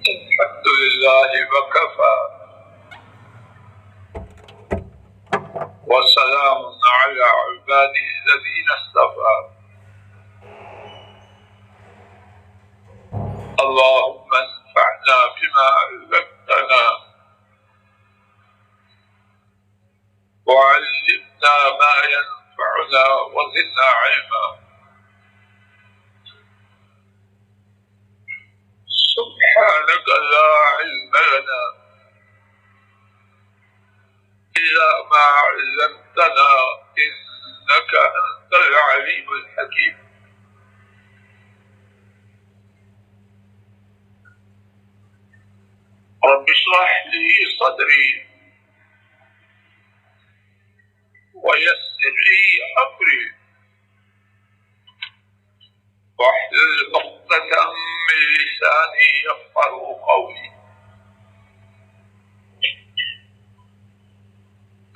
الحمد لله وكفى وسلام على عباده الذين اصطفى اللهم انفعنا بما علمتنا وعلمنا ما ينفعنا وزدنا علما سبحانك لا علم لنا إلا ما علمتنا إنك أنت العليم الحكيم رب اشرح لي صدري ويسر لي أمري واحلل عقدة من لساني يفقهوا قولي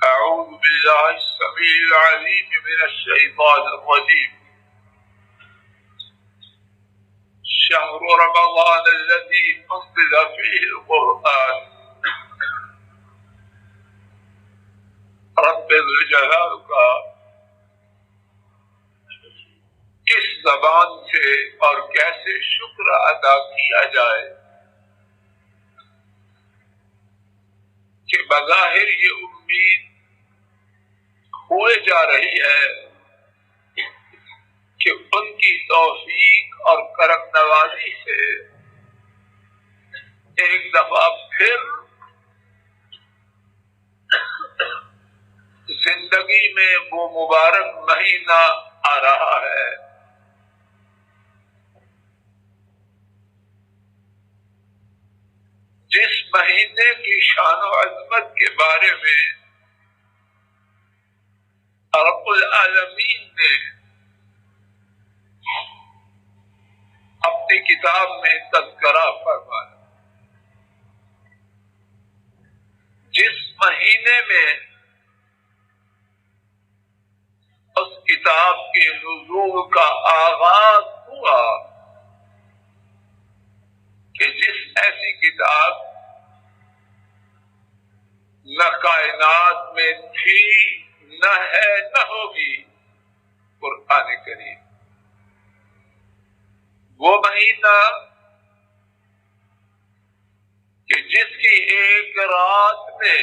أعوذ بالله السميع العليم من الشيطان الرجيم شهر رمضان الذي أنزل فيه القرآن رب الجلال کا کس زبان سے اور کیسے شکر ادا کیا جائے کہ بظاہر یہ امید ہوئے جا رہی ہے کہ ان کی توفیق اور کرم نوازی سے ایک دفعہ پھر زندگی میں وہ مبارک مہینہ آ رہا ہے جس مہینے کی شان و عظمت کے بارے میں رب العالمین نے اپنی کتاب میں تذکرہ فرمایا جس مہینے میں اس کتاب کے نزول کا آغاز ہوا کہ جس ایسی کتاب نہ کائنات میں تھی نہ ہے نہ ہوگی قرآن کریم وہ مہینہ کہ جس کی ایک رات میں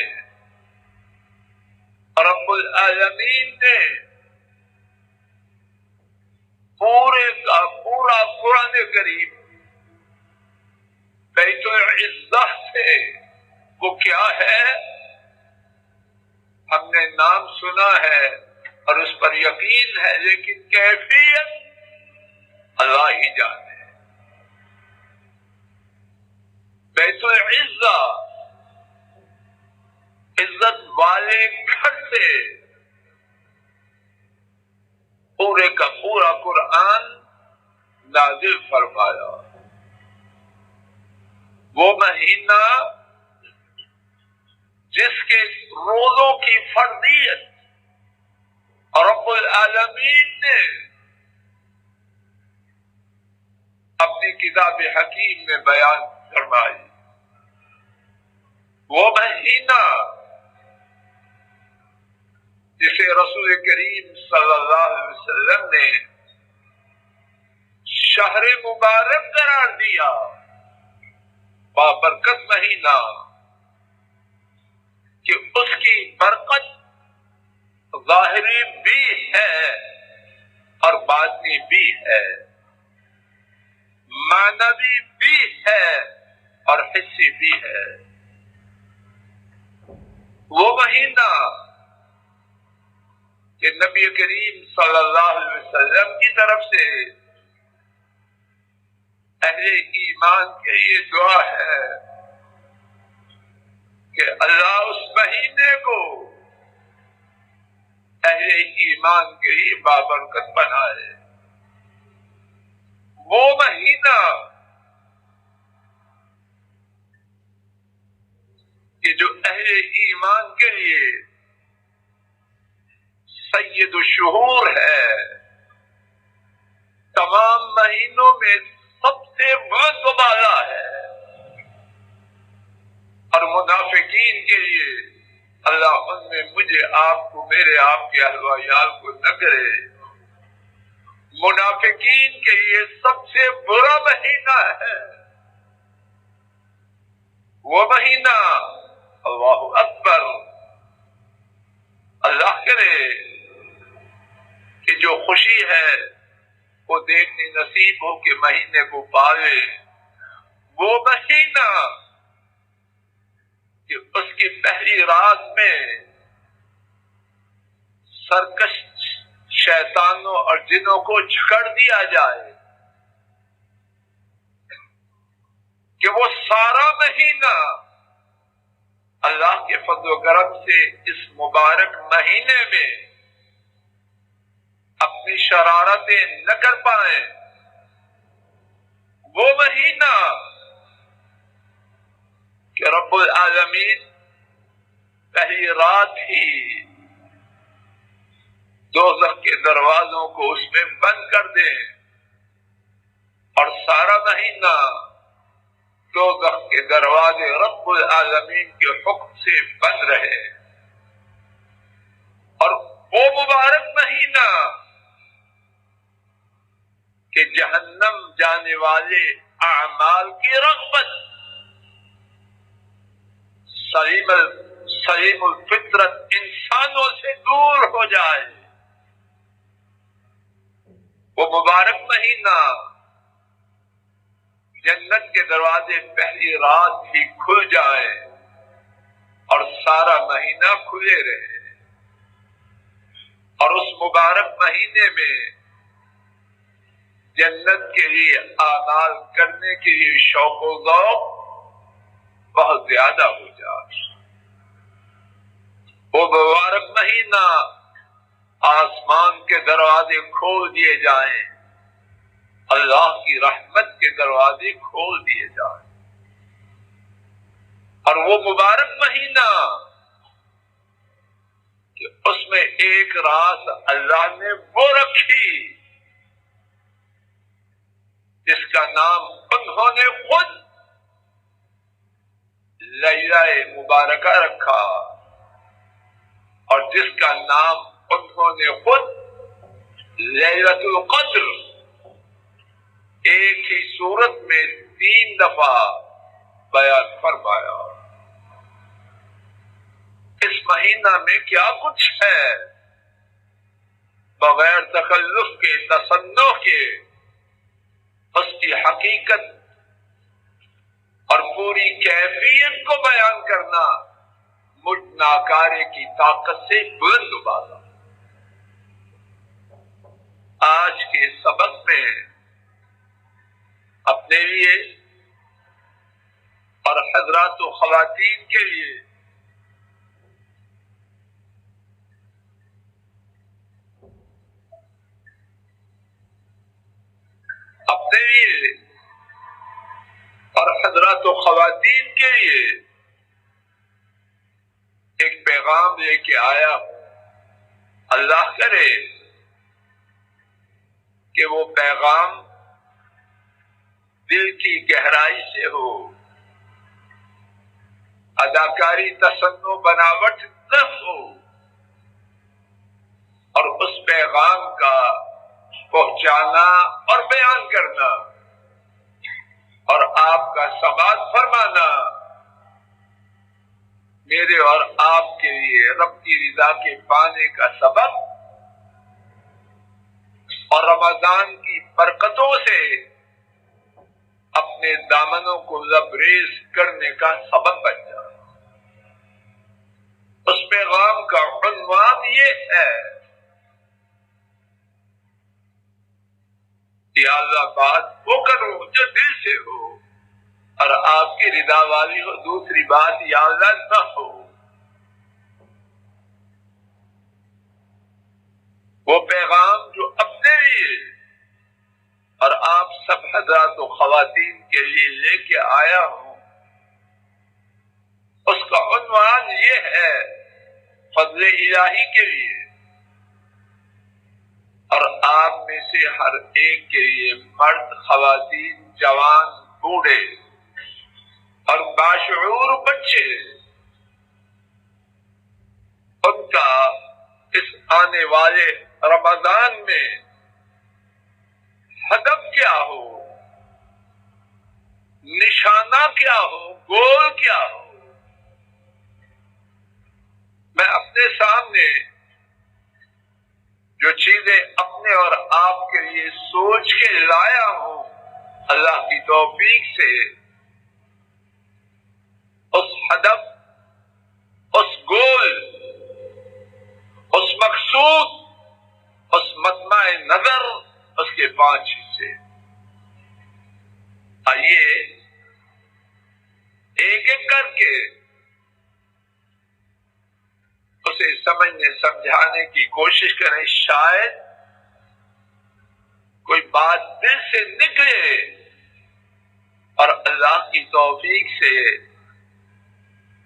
رب العالمین نے پورے کا پورا قرآن کریم بیت العزہ سے وہ کیا ہے ہم نے نام سنا ہے اور اس پر یقین ہے لیکن کیفیت اللہ ہی جانے بیت العزہ عزت والے گھر سے پورے کا پورا قرآن نازل فرمایا وہ مہینہ جس کے روزوں کی فرضیت رب العالمین نے اپنی کتاب حکیم میں بیان فرمائی وہ مہینہ جسے رسول کریم صلی اللہ علیہ وسلم نے شہر مبارک قرار دیا بابرکت مہینہ کہ اس کی برکت ظاہری بھی ہے اور باطنی بھی ہے معنوی بھی ہے اور حسی بھی ہے وہ مہینہ کہ نبی کریم صلی اللہ علیہ وسلم کی طرف سے اہل ایمان کے یہ دعا ہے کہ اللہ اس مہینے کو اہل ایمان کے لیے بابرکت بنائے وہ مہینہ کہ جو اہل ایمان کے لیے سید الشہور ہے تمام مہینوں میں سب سے بلند و بالا ہے منافقین کے لیے اللہ ان میں مجھے آپ کو میرے آپ کے اہل و عیال کو نہ کرے۔ منافقین کے لیے سب سے برا مہینہ ہے وہ مہینہ، اللہ اکبر، اللہ کرے کہ جو خوشی ہے وہ دیکھنی نصیب ہو کہ مہینے کو پالے، وہ مہینہ کہ اس کی پہلی رات میں سرکش شیطانوں اور جنوں کو جھکڑ دیا جائے، کہ وہ سارا مہینہ اللہ کے فضل و کرم سے اس مبارک مہینے میں اپنی شرارتیں نہ کر پائیں، وہ مہینہ کہ رب العالمین پہلی رات ہی دوزخ کے دروازوں کو اس میں بند کر دیں اور سارا مہینہ دوزخ کے دروازے رب العالمین کے حکم سے بند رہے، اور وہ مبارک مہینہ کہ جہنم جانے والے اعمال کی رغبت سلیم الفطرت انسانوں سے دور ہو جائے، وہ مبارک مہینہ جنت کے دروازے پہلی رات ہی کھل جائے اور سارا مہینہ کھلے رہے، اور اس مبارک مہینے میں جنت کے لیے اعمال کرنے کے لیے شوق و ذوق بہت زیادہ ہو جائے۔ وہ مبارک مہینہ آسمان کے دروازے کھول دیے جائیں، اللہ کی رحمت کے دروازے کھول دیے جائیں، اور وہ مبارک مہینہ کہ اس میں ایک رات اللہ نے وہ رکھی جس کا نام انہوں نے خود لیلہ مبارکہ رکھا، اور جس کا نام انہوں نے خود لیلۃ القدر ایک ہی صورت میں 3 دفعہ بیان فرمایا۔ اس مہینہ میں کیا کچھ ہے، بغیر تکلف کے، تصنع کے، اس کی حقیقت اور پوری کیفیت کو بیان کرنا مجھ ناکارے کی طاقت سے بلند بالا۔ آج کے سبق میں اپنے لیے اور حضرات و خواتین کے لیے اور حضرات و خواتین کے لیے ایک پیغام لے کے آیا ہوں۔ اللہ کرے کہ وہ پیغام دل کی گہرائی سے ہو، اداکاری تصنع بناوٹ نہ ہو، اور اس پیغام کا پہنچانا اور بیان کرنا اور آپ کا سماعت فرمانا میرے اور آپ کے لیے رب کی رضا کے پانے کا سبب اور رمضان کی برکتوں سے اپنے دامنوں کو لبریز کرنے کا سبب بن جائے۔ اس پیغام کا عنوان یہ ہے یا اللہ بات وہ کروں جو دل سے ہو اور آپ کی رضا والی ہو، دوسری بات یا اللہ نہ ہو۔ وہ پیغام جو اپنے لیے اور آپ سب حضرات و خواتین کے لیے لے کے آیا ہوں، اس کا عنوان یہ ہے فضل الہی کے لیے، اور آپ میں سے ہر ایک کے لیے، مرد، خواتین، جوان، بوڑھے اور باشعور بچے، آنے والے رمضان میں ہدف کیا ہو، نشانہ کیا ہو، گول کیا ہو۔ میں اپنے سامنے جو چیزیں اپنے اور آپ کے لیے سوچ کے لایا ہوں، اللہ کی توفیق سے اس ہدف، اس گول، اس مقصود، اس مطمع نظر، اس کے 5 حصے۔ آئیے ایک ایک کر کے اسے سمجھنے سمجھانے کی کوشش کریں، شاید کوئی بات دل سے نکلے اور اللہ کی توفیق سے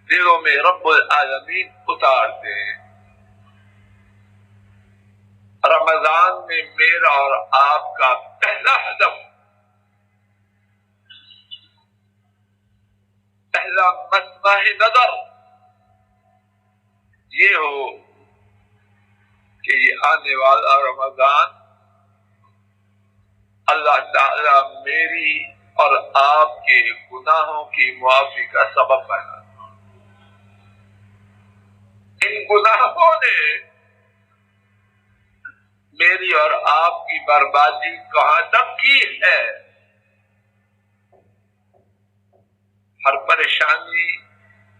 دلوں میں رب العالمین اتار دے۔ رمضان میں میرا اور آپ کا پہلا ہدف، پہلا مطمع نظر یہ ہو کہ یہ آنے والا رمضان اللہ تعالی میری اور آپ کے گناہوں کی معافی کا سبب بنا۔ ان گناہوں نے میری اور آپ کی بربادی کہاں تک کی ہے؟ ہر پریشانی،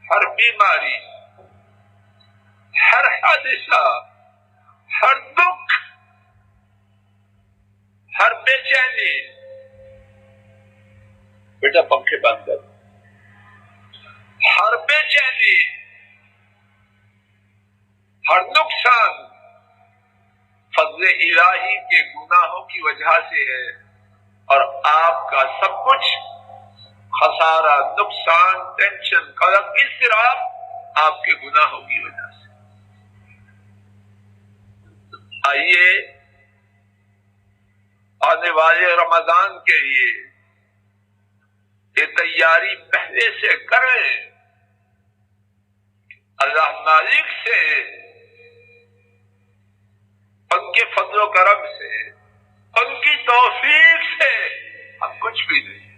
ہر بیماری، ہر حادثہ، ہر دکھ، ہر بے چینی، بیٹا پنکھے بند کر، ہر بے چینی، ہر نقصان فضل الہی کے گناہوں کی وجہ سے ہے، اور آپ کا سب کچھ خسارہ، نقصان، ٹینشن، قلق، اضطراب آپ کے گناہوں کی وجہ سے۔ آئیے آنے والے رمضان کے لیے یہ تیاری پہلے سے کریں، اللہ مالک سے، ان کے فضل و کرم سے، ان کی توفیق سے ہم کچھ بھی نہیں،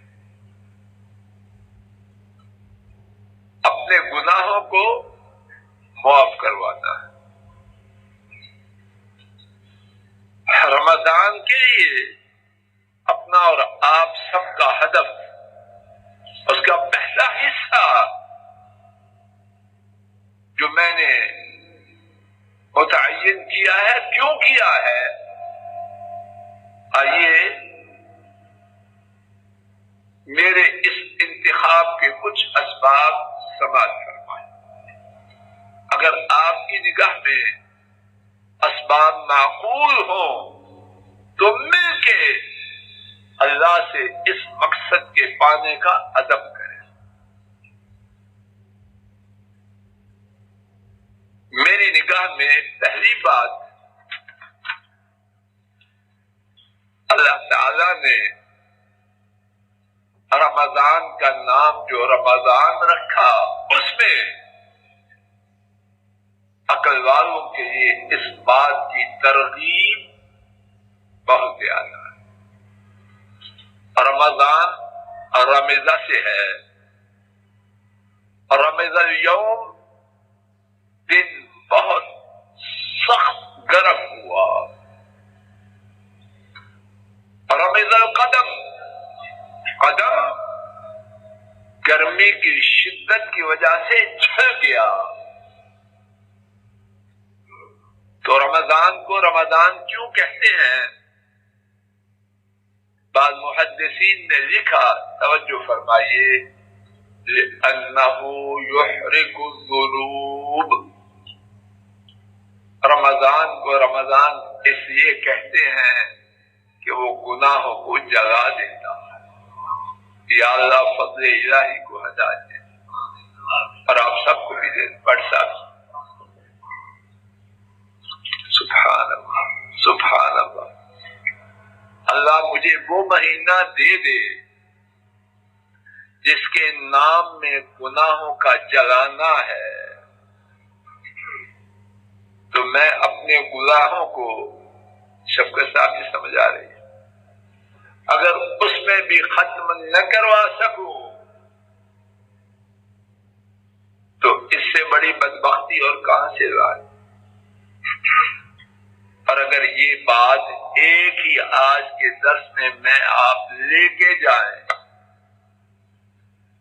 اپنے گناہوں کو معاف کروانا ہے۔ رمضان کے لیے اپنا اور آپ سب کا ہدف، اس کا پہلا حصہ جو میں نے متعین کیا ہے، کیوں کیا ہے؟ آئیے میرے اس انتخاب کے کچھ اسباب سماعت فرمائیں۔ اگر آپ کی نگاہ میں اسباب معقول ہوں تو مل کے اللہ سے اس مقصد کے پانے کا عزم کریں۔ میری نگاہ میں پہلی بات، اللہ تعالی نے رمضان کا نام جو رمضان رکھا، اس میں عقل والوں کے لیے اس بات کی ترغیب بہت زیادہ ہے۔ رمضان رمضان سے ہے، رمضان یوم دن بہت سخت گرم ہوا، رمضان قدم، قدم گرمی کی شدت کی وجہ سے جھل گیا۔ تو رمضان کو رمضان کیوں کہتے ہیں؟ بعض محدثین نے لکھا، توجہ فرمائیے، لِأَنَّهُ يُحْرِقُ الذُّنُوبَ، رمضان کو رمضان اس لیے کہتے ہیں کہ وہ گناہوں کو جلا دیتا ہے۔ یا اللہ فضل الہی کو ہدایت دے، اور آپ سب کو بھی دے۔ پڑھ سکتے، سبحان اللہ، سبحان اللہ۔ اللہ مجھے وہ مہینہ دے دے جس کے نام میں گناہوں کا جلانا ہے، تو میں اپنے گناہوں کو شفقت صاحب جی سمجھا رہی ہے، اگر اس میں بھی ختم نہ کروا سکوں تو اس سے بڑی بدبختی اور کہاں سے لائے۔ اور اگر یہ بات ایک ہی آج کے درس میں آپ لے کے جائیں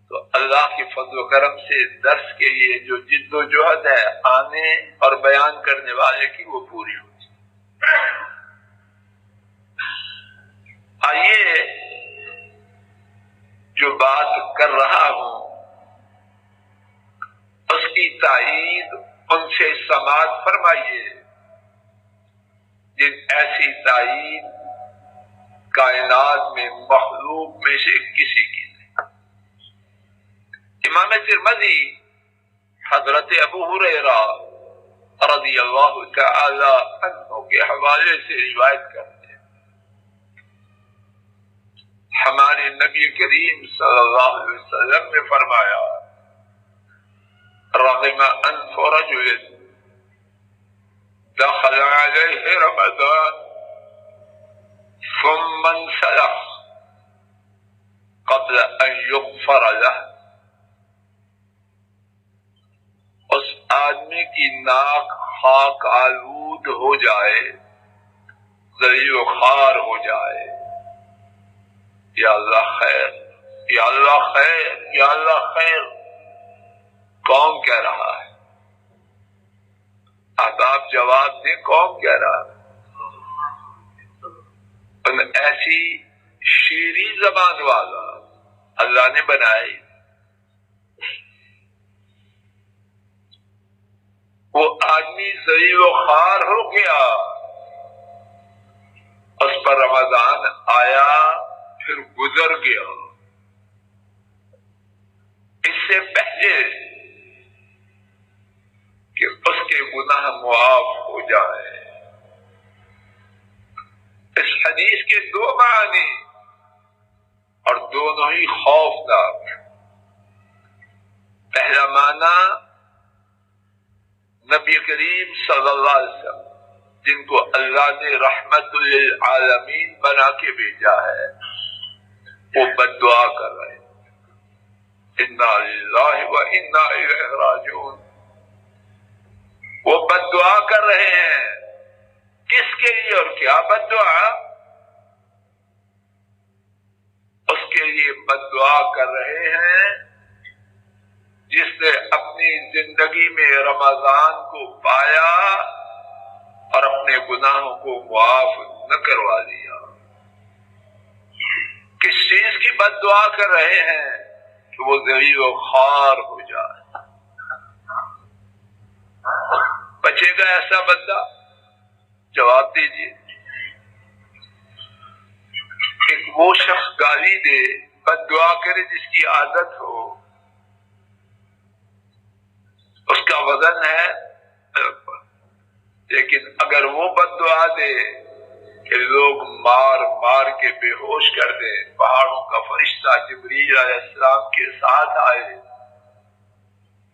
تو اللہ کے فضل و کرم سے درس کے لیے جو جد و جہد ہے آنے اور بیان کرنے والے کی وہ پوری ہو جائے۔ آئیے جو بات کر رہا ہوں اس کی تائید ان سے سماعت فرمائیے جن ایسی تائید کائنات میں مخلوق میں سے کسی کی نہیں۔ امام ترمذی حضرت ابو ہریرہ رضی اللہ تعالی عنہ کے حوالے سے روایت کرتے ہیں، ہمارے نبی کریم صلی اللہ علیہ وسلم نے فرمایا رغم انف رجل دخل علیہ رمضان ثم انسلخ قبل ان یغفر له، اس آدمی کی ناک خاک آلود ہو جائے، ذلیل و خوار ہو جائے، یا اللہ خیر، یا اللہ خیر، یا اللہ خیر، کون کہہ رہا ہے؟ آپ جواب دیں، کون کہہ رہا ہے؟ ان ایسی شیریں زبان والا اللہ نے بنائی، وہ آدمی ذلیل و خوار ہو گیا، اس پر رمضان آیا پھر گزر گیا، اس سے پہلے کہ اس کے گناہ معاف ہو جائے۔ اس حدیث کے دو معنی اور دونوں ہی خوفناک۔ پہلا معنی نبی کریم صلی اللہ علیہ وسلم جن کو اللہ نے رحمت للعالمین بنا کے بھیجا ہے وہ بد دعا کر رہے ہیں، انا للہ و انا الیہ راجعون، وہ بد دعا کر رہے ہیں، کس کے لیے اور کیا بد دعا؟ اس کے لیے بد دعا کر رہے ہیں جس نے اپنی زندگی میں رمضان کو پایا اور اپنے گناہوں کو معاف نہ کروا دیا۔ کس چیز کی بد دعا کر رہے ہیں؟ کہ وہ ذلیل و خوار ہو جائے۔ بچے گا ایسا بندہ؟ جواب دیجیے۔ ایک وہ شخص گالی دے، بد دعا کرے جس کی عادت ہو، اس کا وزن ہے، لیکن اگر وہ بد دعا دے کہ لوگ مار مار کے بے ہوش کر دیں، پہاڑوں کا فرشتہ جبریل علیہ السلام کے ساتھ آئے،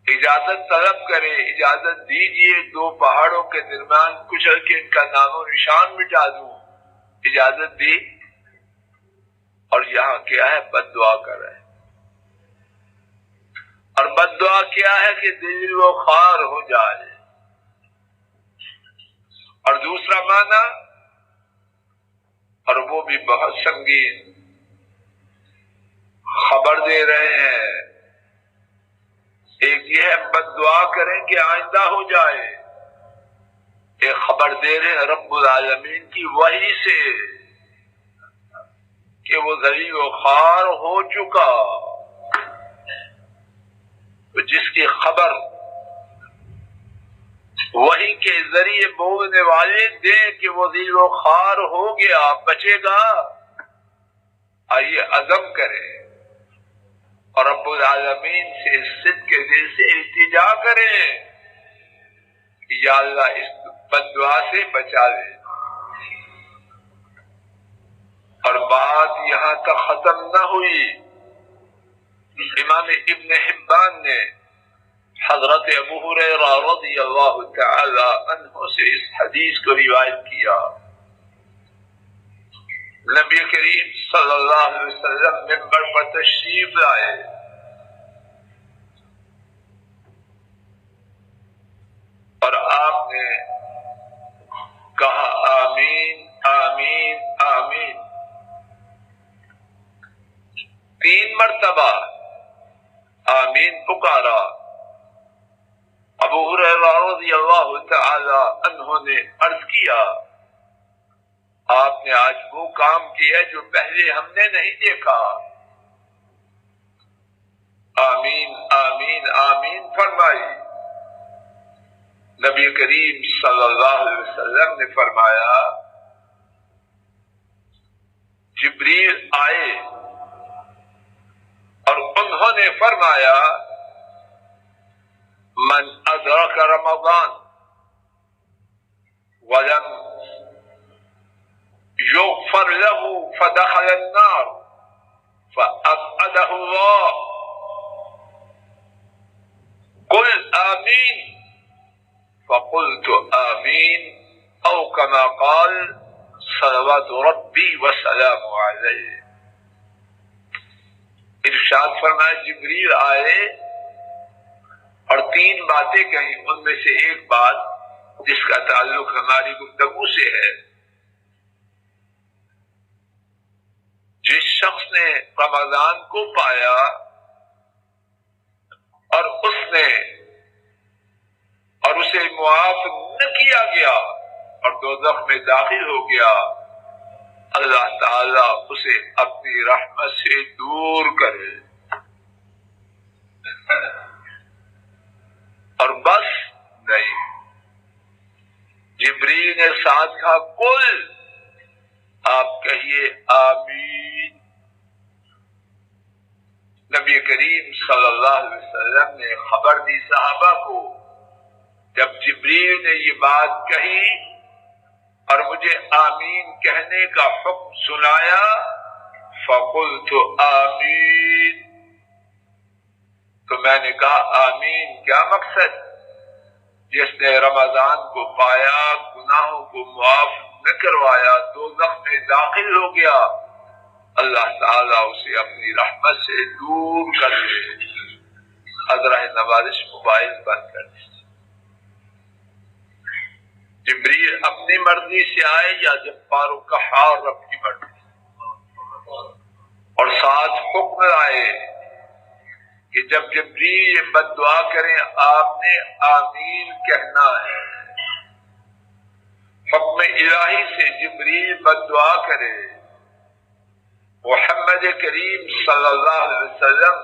اجازت طلب کرے، اجازت دیجئے دو پہاڑوں کے درمیان کچل کے ان کا نام و نشان مٹا دوں، اجازت دی، اور یہاں کیا ہے؟ بد دعا کر رہے ہیں۔ اور بد دعا کیا ہے؟ کہ دل و خوار ہو جائے۔ اور دوسرا معنی، اور وہ بھی بہت سنگین، خبر دے رہے ہیں۔ ایک یہ ہے بد دعا کریں کہ آئندہ ہو جائے، ایک خبر دے رہے ہیں رب العالمین کی وحی سے کہ وہ ذلیل و خوار ہو چکا، تو جس کی خبر وحی کے ذریعے بولنے والے دیں کہ وہ ذلیل و خوار ہو گیا، بچے گا؟ آئیے عزم کریں اور رب العالمین سے صدق کے دل سے التجا کریں کہ یا اللہ اس بد دعا سے بچا لے۔ اور بات یہاں تک ختم نہ ہوئی، امام ابن حبان نے حضرت ابو ہریرہ رضی اللہ تعالی عنہ سے اس حدیث کو روایت کیا، نبی کریم صلی اللہ علیہ وسلم منبر پر تشریف لائے اور آپ نے کہا آمین آمین آمین، 3 مرتبہ آمین پکارا۔ ابو ہریرہ رضی اللہ تعالی عنہ نے عرض کیا آپ نے آج وہ کام کیا جو پہلے ہم نے نہیں دیکھا۔ آمین آمین آمین فرمائی۔ نبی کریم صلی اللہ علیہ وسلم نے فرمایا جبریل آئے اور انہوں نے فرمایا من ادرک رمضان ولم يغفر له فدخل النار فأبعده الله قل آمين فقلت آمين أو كما قال صلوات ربي وسلامه عليه۔ ارشاد فرمایا جبریل آئے اور 3 باتیں کہیں، ان میں سے ایک بات جس کا تعلق ہماری گفتگو سے ہے، جس شخص نے رمضان کو پایا اور اسے معاف نہ کیا گیا اور دوزخ میں داخل ہو گیا، اللہ تعالی اسے اپنی رحمت سے دور کرے اور بس نہیں۔ جبریل نے ساتھ کہا کل، آپ کہیے آمین۔ نبی کریم صلی اللہ علیہ وسلم نے خبر دی صحابہ کو، جب جبریل نے یہ بات کہی اور مجھے آمین کہنے کا حکم سنایا، فقلت آمین، تو میں نے کہا آمین کیا مقصد؟ جس نے رمضان کو پایا، گناہوں کو معاف نہ کروایا، دوزخ میں داخل ہو گیا، اللہ تعالیٰ اسے اپنی رحمت سے دور کر دے۔ حضرہ نوازش موبائل بند کر دے۔ جبریل اپنی مرضی سے آئے یا جبار و قہار رب کی مرضی، اور ساتھ حکم آئے کہ جب جبریل یہ بد دعا کریں آپ نے آمین کہنا ہے۔ حکم الہی سے جبریل بد دعا کرے، محمد کریم صلی اللہ علیہ وسلم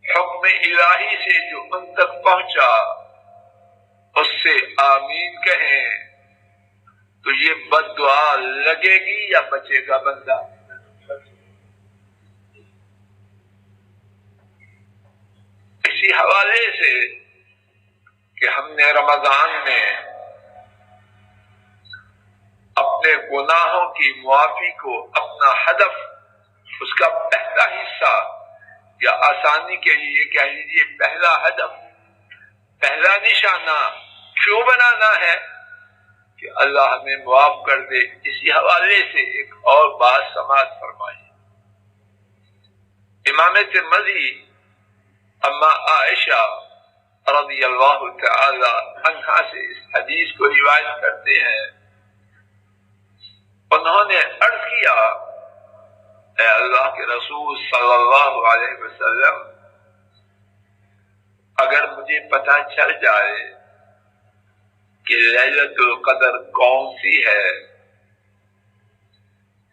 حکم الہی سے جو ان تک پہنچا اس سے آمین کہیں تو یہ بد دعا لگے گی یا بچے گا بندہ؟ اسی حوالے سے کہ ہم نے رمضان میں اپنے گناہوں کی معافی کو اپنا ہدف، اس کا پہلا حصہ یا آسانی کے لیے کہہ لیجیے پہلا ہدف، پہلا نشانہ کیوں بنانا ہے کہ اللہ ہمیں معاف کر دے۔ اسی حوالے سے ایک اور بات سماعت فرمائی۔ امام ترمذی اما عائشہ رضی اللہ تعالی عنہا سے اس حدیث کو روایت کرتے ہیں، انہوں نے عرض کیا اے اللہ کے رسول صلی اللہ علیہ وسلم، اگر مجھے پتہ چل جائے کہ لیلۃ القدر کون سی ہے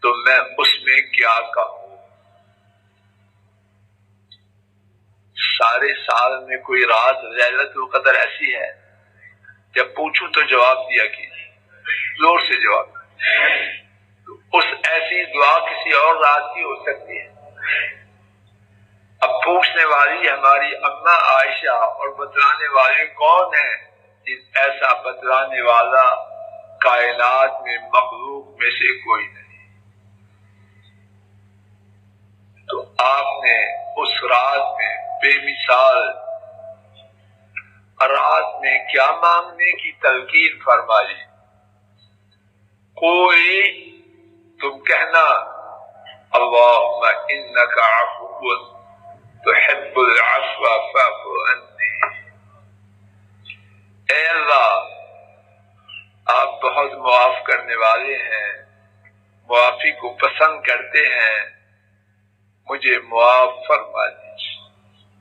تو میں اس میں کیا کہوں؟ سارے سال میں کوئی رات لیلۃ القدر ایسی ہے؟ جب پوچھوں تو جواب دیا کیجیے، زور سے جواب۔ تو اس ایسی دعا کسی اور رات کی ہو سکتی ہے؟ اب پوچھنے والی ہماری اماں عائشہ اور بتلانے والے کون ہیں؟ ایسا بتلانے والا کائنات میں مخلوق میں سے کوئی نہیں۔ تو آپ نے اس رات میں بے مثال رات میں کیا مانگنے کی تلقین فرمائی؟ کوئی تم کہنا اللہم انک عفو تحب العفو فاعف عنی، اے اللہ آپ بہت معاف کرنے والے ہیں، معافی کو پسند کرتے ہیں، مجھے معاف فرما دیجیے۔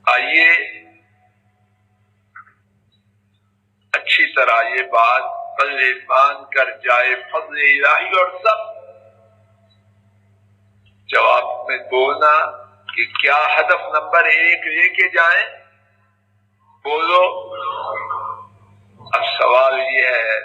آئیے اچھی طرح یہ بات پلے باندھ کر جائے فضل الہی اور سب جواب میں بولنا کہ کیا ہدف نمبر 1 لے کے جائیں؟ بولو۔ اب سوال یہ ہے